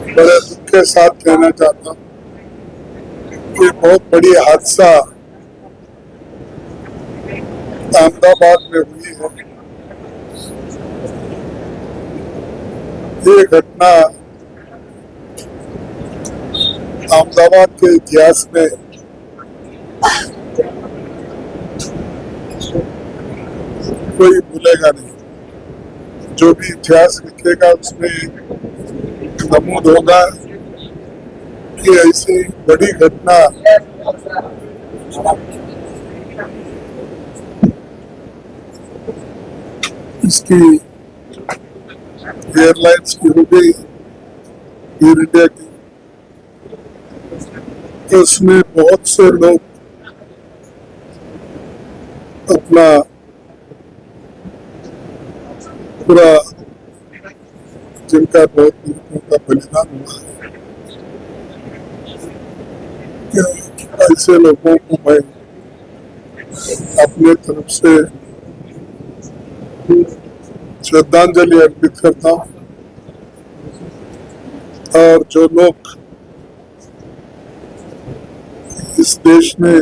बड़े दुख के साथ कहना चाहता हूँ कि बहुत बड़ी हादसा अहमदाबाद में हुई है। ये घटना अहमदाबाद के इतिहास में कोई भूलेगा नहीं। जो भी इतिहास लिखेगा उसमें नमूद होगा कि ऐसी बड़ी घटना इसकी एयरलाइंस की हो गई, एयर इंडिया की। तो उसमें बहुत से लोग अपना पूरा जिनका बहुत लोगों का बलिदान हुआ है, ऐसे लोगों को मैं अपने तरफ से श्रद्धांजलि अर्पित करता हूँ। और जो लोग इस देश में,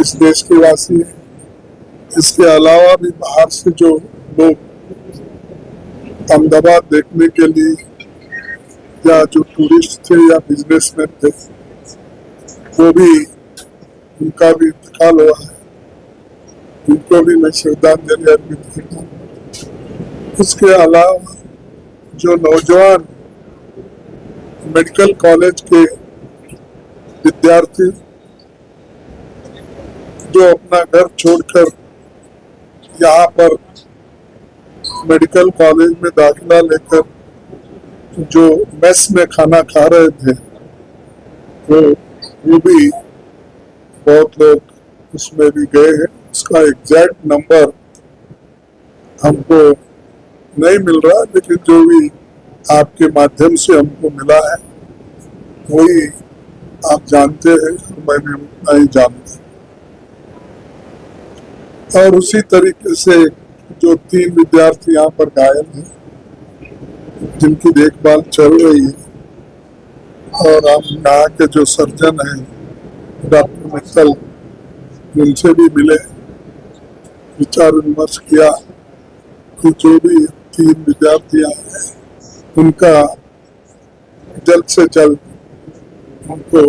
इस देश के वासी हैं, इसके अलावा भी बाहर से जो लोग अहमदाबाद देखने के लिए या जो टूरिस्ट थे या बिजनेसमैन थे, वो भी, उनका भी इंतकाल हुआ है। उनको भी मैं श्रद्धांजलि अर्पित करता हूँ। उसके अलावा जो नौजवान मेडिकल कॉलेज के विद्यार्थी जो अपना घर छोड़कर यहाँ पर मेडिकल कॉलेज में दाखिला लेकर जो मेस में खाना खा रहे थे, वो भी बहुत लोग उसमें भी गए हैं। उसका एग्जैक्ट नंबर हमको नहीं मिल रहा, लेकिन जो भी आपके माध्यम से हमको मिला है वही आप जानते हैं, मैंने उतना ही जानता। और उसी तरीके से जो 3 विद्यार्थी यहाँ पर घायल हैं, जिनकी देखभाल चल रही है, और हम यहाँ के जो सर्जन हैं डॉक्टर मित्तल, उनसे भी मिले, विचार विमर्श किया कि जो भी 3 विद्यार्थी हैं उनका जल्द से जल्द उनको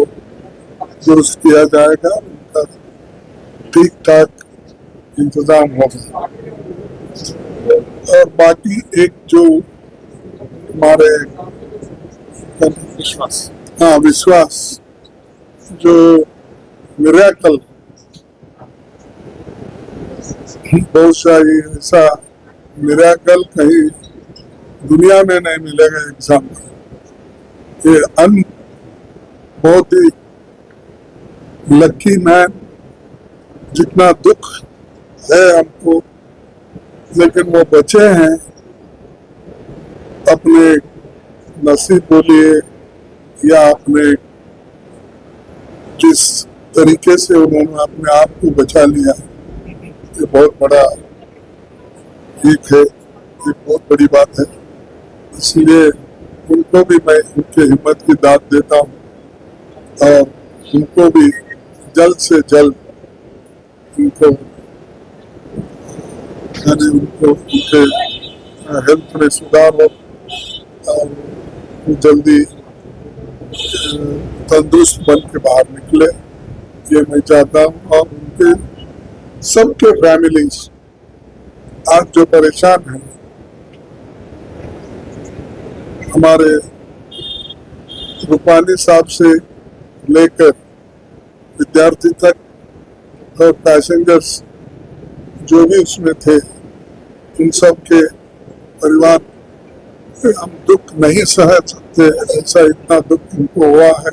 दुरुस्त किया जाएगा, उनका ठीक ठाक इंतजाम होगा। और बाकी एक जो हमारे विश्वास जो मिरेकल, बहुत सारी ऐसा मिरेकल कहीं दुनिया में नहीं मिलेगा एग्जाम्पल। ये बहुत ही लकी मैन, जितना दुख है हमको, लेकिन वो बचे हैं। अपने नसीब बोलिए या अपने जिस तरीके से उन्होंने अपने आप को बचा लिया, ये बहुत बड़ा ठीक है, ये बहुत बड़ी बात है। इसलिए उनको भी मैं उनके हिम्मत की दाद देता हूँ और उनको भी जल्द से जल्द उनको उनके हेल्थ में सुधार हो और जल्दी तंदुरुस्त बन के बाहर निकले, ये मैं चाहता हूँ। और उनके सबके फैमिलीज आज जो परेशान हैं, हमारे रूपानी साहब से लेकर विद्यार्थी तक और पैसेंजर्स जो भी उसमें थे, उन सब के परिवार, हम दुख नहीं सह सकते, ऐसा इतना दुख उनको हुआ है।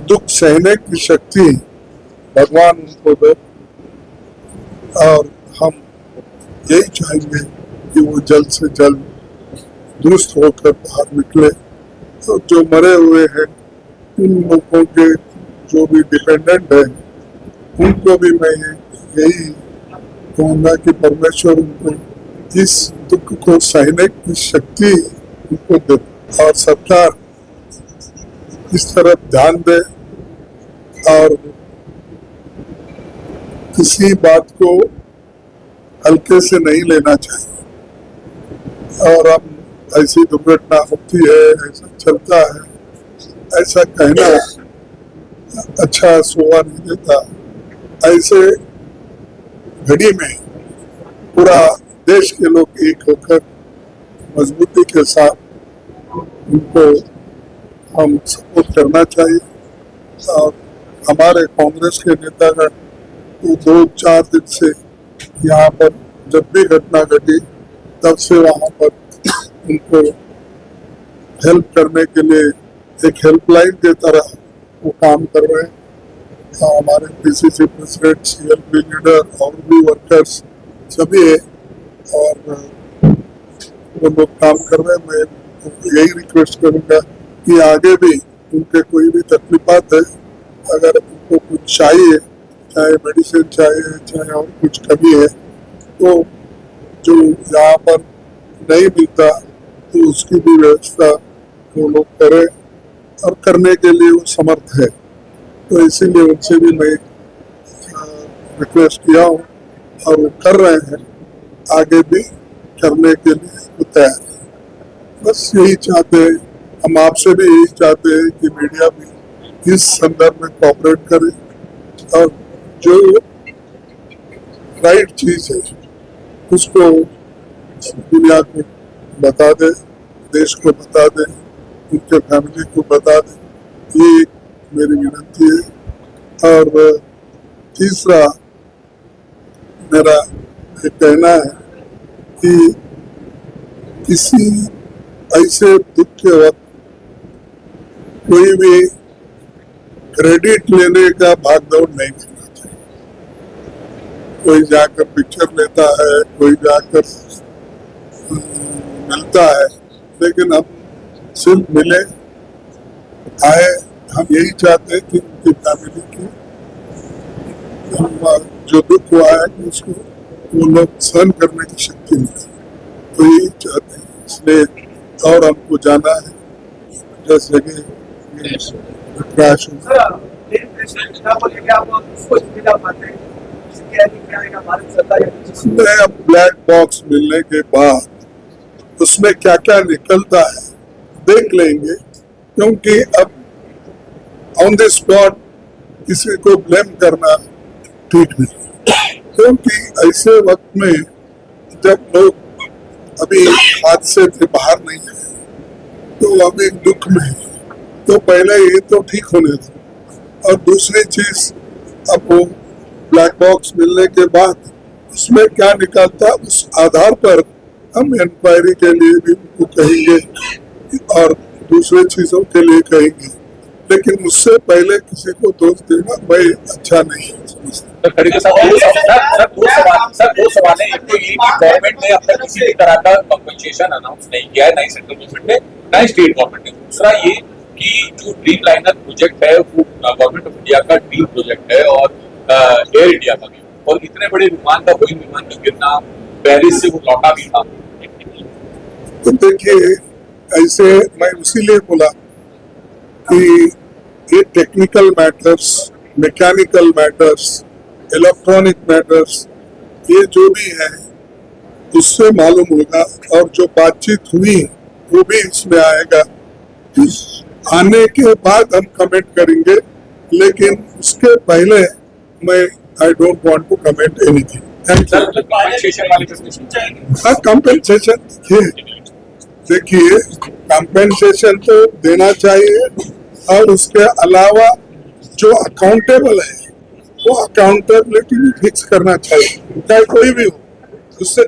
दुख सहने की शक्ति भगवान उनको दे, और हम यही चाहेंगे कि वो जल्द से जल्द दुरुस्त होकर बाहर निकले। तो जो मरे हुए हैं, उन लोगों के जो भी डिपेंडेंट है, उनको भी मैं यही कहूँगा कि परमेश्वर उनको इस दुख को सहने की शक्ति उनको दे। और सरकार इस तरफ ध्यान दे और किसी बात को हल्के से नहीं लेना चाहिए। और हम ऐसी दुर्घटना होती है, ऐसा चलता है, ऐसा कहना अच्छा शोभा नहीं देता। ऐसे घड़ी में पूरा देश के लोग एक होकर मजबूती के साथ उनको हम सपोर्ट करना चाहिए। और हमारे कांग्रेस के नेतागण तो 2-4 दिन से यहाँ पर जब भी घटना घटी तब से वहाँ पर उनको हेल्प करने के लिए एक हेल्पलाइन के तरह वो काम कर रहे हैं। हमारे पीसीसी प्रेसिडेंट, सीएलपी लीडर और भी वर्कर्स सभी है और वो लोग काम कर रहे हैं। मैं यही रिक्वेस्ट करूंगा कि आगे भी उनके कोई भी तकलीफात है, अगर उनको कुछ चाहिए, चाहे मेडिसिन चाहिए, चाहे और कुछ कमी है, तो जो यहाँ पर नहीं मिलता तो उसकी भी व्यवस्था वो लोग करें और करने के लिए वो समर्थ है। तो इसीलिए उनसे भी मैं रिक्वेस्ट किया हूँ और वो कर रहे हैं, आगे भी करने के लिए वो तैयार है। बस यही चाहते हैं, हम आपसे भी यही चाहते हैं कि मीडिया भी इस संदर्भ में कोऑपरेट करे और जो राइट चीज है उसको दुनिया को बता दे, देश को बता दे, उनके फैमिली को बता दे। ये मेरी विनती है। और तीसरा मेरा ये कहना है कि किसी ऐसे दुख के वक्त कोई भी क्रेडिट लेने का भागदौड़ नहीं करना चाहिए। कोई जाकर पिक्चर लेता है, कोई जाकर मिलता है, लेकिन हम सिर्फ मिले आए। हम यही चाहते हैं कि उनकी फैमिली की जो दुख हुआ है उसको वो लोग सहन करने की शक्ति मिले, तो यही चाहते हैं। इसलिए और हमको जाना है जिस जगह क्रैश हुआ। ब्लैक बॉक्स मिलने के बाद उसमें क्या क्या निकलता है देख लेंगे, क्योंकि अब ऑन द स्पॉट किसी को ब्लेम करना ठीक नहीं। क्योंकि ऐसे वक्त में जब लोग अभी हादसे से बाहर नहीं आए तो अभी दुख में है, तो पहले ये तो ठीक होने दो। और दूसरी चीज, अब वो ब्लैक बॉक्स मिलने के बाद उसमें क्या निकलता उस आधार पर हम इंक्वायरी के लिए भी उनको कहेंगे और दूसरे चीजों के लिए कहेंगे, लेकिन उससे पहले किसी को दोष देना मैं अच्छा नहीं समझता। दो सवाल है। एक तो ये कि गवर्नमेंट ने अब तक किसी भी तरह का कंपनसेशन अनाउंस नहीं किया है, ना ही सेंट्रल गवर्नमेंट ने ना ही स्टेट गवर्नमेंट ने। दूसरा ये कि जो ड्रीम लाइनर प्रोजेक्ट है वो गवर्नमेंट ऑफ इंडिया का ड्रीम प्रोजेक्ट है और एयर इंडिया का भी, और इतने बड़े विमान का बोइंग विमान का गिरना, पेरिस से वो लौटा भी था। तो देखिए, ऐसे मैं इसीलिए बोला कि ये technical matters, mechanical matters, electronic matters, ये जो भी है उससे मालूम होगा और जो बातचीत हुई वो भी इसमें आएगा। आने के बाद हम कमेंट करेंगे, लेकिन उसके पहले मैं I don't want to comment anything. Compensation देखिए, कंपेंसेशन तो देना चाहिए और उसके अलावा जो अकाउंटेबल है वो अकाउंटेबिलिटी भी फिक्स करना चाहिए, चाहे कोई भी हो। उससे